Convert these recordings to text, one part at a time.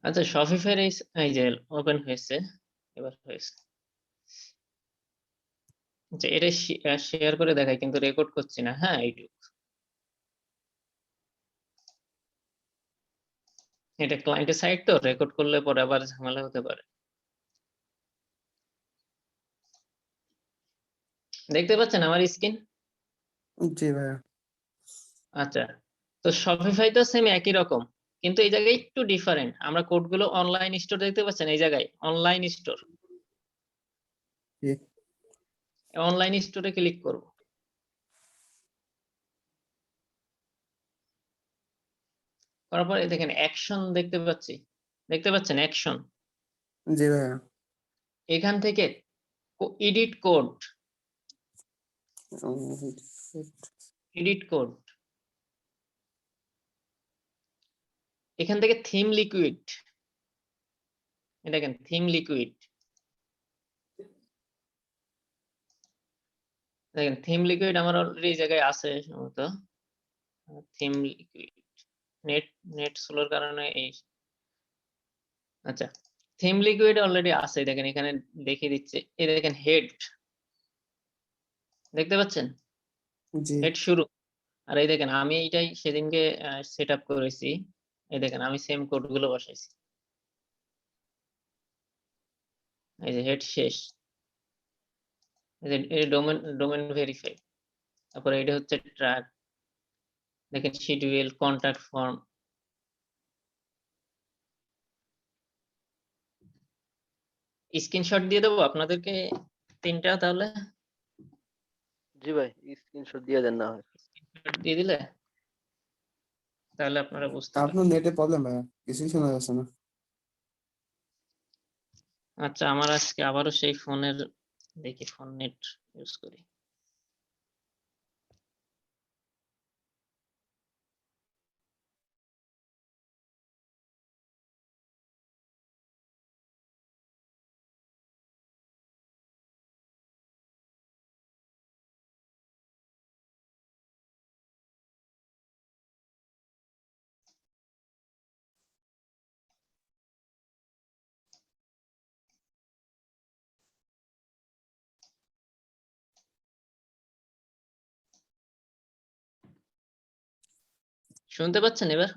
আচ্ছা শপিফাই এই যে ওপেন হয়েছে, এবার হয়েছে। আচ্ছা এটা শেয়ার করে দেখাই, কিন্তু রেকর্ড করছি না। হ্যাঁ এইটুকু। এটা ক্লায়েন্টের সাইট তো, রেকর্ড করলে পরে আবার ঝামেলা হতে পারে। দেখতে পাচ্ছেন আমার স্ক্রিন? জি ভাইয়া। আচ্ছা, তো শপিফাই তো সেম একই রকম, কিন্তু এই জায়গায় একটু ডিফারেন্ট। আমরা কোডগুলো অনলাইন স্টোর দেখতে পাচ্ছেন, এই জায়গায় অনলাইন স্টোর। জি। অনলাইন স্টোরে ক্লিক করব। করার পরে দেখেন অ্যাকশন দেখতে পাচ্ছেন অ্যাকশন। জি ভাইয়া। এখান থেকে এডিট কোড, এডিট কোড, এখান থেকে থিম লিকুইড, দেখেন থিম লিকুইড, দেখেন থিম লিকুইড আমার অলরেডি এই জায়গায় আছে সম্ভবত। থিম লিকুইড, নেট নেট স্লোর কারণে এই। আচ্ছা, থিম লিকুইড অলরেডি আছে, দেখেন এখানে দেখিয়ে দিচ্ছে। এই দেখেন হেড, দেখতে পাচ্ছেন জি। হেড শুরু। আর এই দেখেন আমি এইটাই সেদিনকে সেট আপ করেছি। এই দেখেন আমি সেম কোড গুলো বসাইছি। এই যে হেড শেষ, এই যে ডোমেন ভেরিফাই, তারপরে এটা হচ্ছে ট্র্যাক, দেখেন শিডিউল, কন্ট্যাক্ট ফর্ম। স্ক্রিনশট দিয়ে দেবো আপনাদেরকে তিনটা, তাহলে জি ভাই, স্ক্রিনশট দিয়ে দেন না হয়। স্ক্রিনশট দিয়ে দিলে তাহলে আপনারা বুঝতে আপনার পারবেন। নেটে প্রবলেম ভাইয়া, কিছুই শোনা যাচ্ছে না। আচ্ছা আমার আজকে আবারও সেই ফোনের, দেখি ফোন নেট ইউজ করি। শুনতে পাচ্ছেন এবার?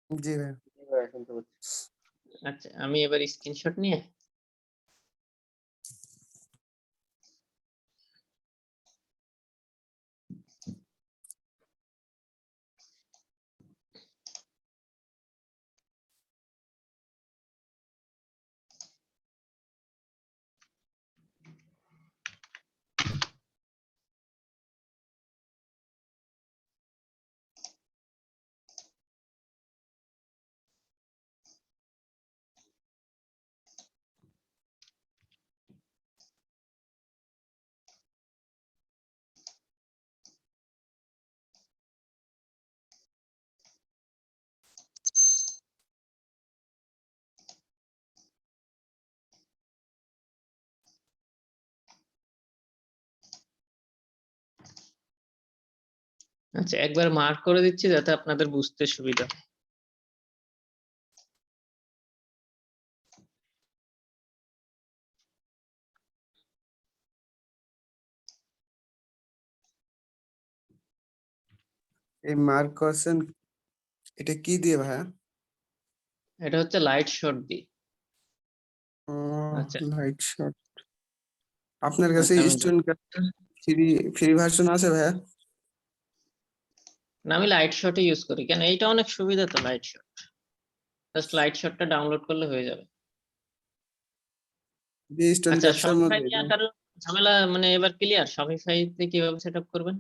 জি ভাইয়া। জি ভাই, শুনতে পাচ্ছি। আচ্ছা আমি এবার স্ক্রিনশট নিয়ে আচ্ছা একবার মার্ক করে দিচ্ছি যাতে আপনাদের বুঝতে সুবিধা হয়। এই মার্ক করছেন, এটা কি দিয়ে ভাইয়া? এটা হচ্ছে লাইট শট দিয়ে। আচ্ছা লাইট শট। আপনার কাছে আচ্ছা আমি স্টুডেন্ট ফ্রি ফ্রি ভার্সন আছে ভাইয়া? না, আমি লাইট শটই ইউজ করি। কেন, এইটা অনেক সুবিধা তো লাইট শট। জাস্ট লাইট শটটা ডাউনলোড করলে হয়ে যাবে। যে স্টুডেন্ট আচ্ছা ক্যাপচার শপিফাই মধ্যে নিয়ে কারো ঝামেলা মানে এবার ক্লিয়ার? শপিফাইতে কিভাবে সেটআপ করবেন?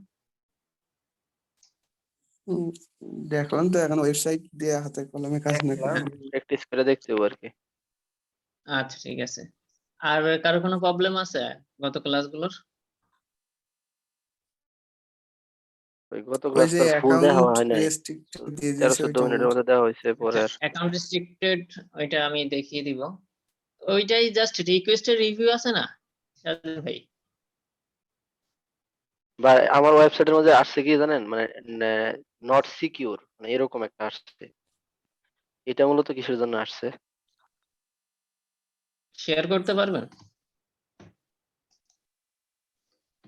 উম, দেখলাম তো, এখন ওয়েবসাইট দিয়ে হাতে কলমে কাজ না করে। প্র্যাকটিস করে দেখতে হবে আর কি। আচ্ছা ঠিক আছে। আর কারো কোনো প্রবলেম আছে গত ক্লাসগুলোর? ওই গত ওই ক্লাস যে তো ফুল দেখা অ্যাকাউন্ট হয় নাই। রেস্ট্রিক্ট দিয়ে দিয়েছে 13-14 ওইটা মিনিটের আমার। মধ্যে দেওয়া হয়েছে পরে আচ্ছা আর। অ্যাকাউন্ট রেস্ট্রিক্টেড, ওইটা আমি দেখিয়ে দিব। ওইটাই জাস্ট রিকোয়েস্টের রিভিউ আছে না সাজেদ ভাই? বা আমার ওয়েবসাইটের মধ্যে আসছে কি জানেন, মানে নট সিকিউর, মানে এরকম একটা আসছে। এটা মূলত কিসের জন্য আসছে? শেয়ার করতে পারবেন?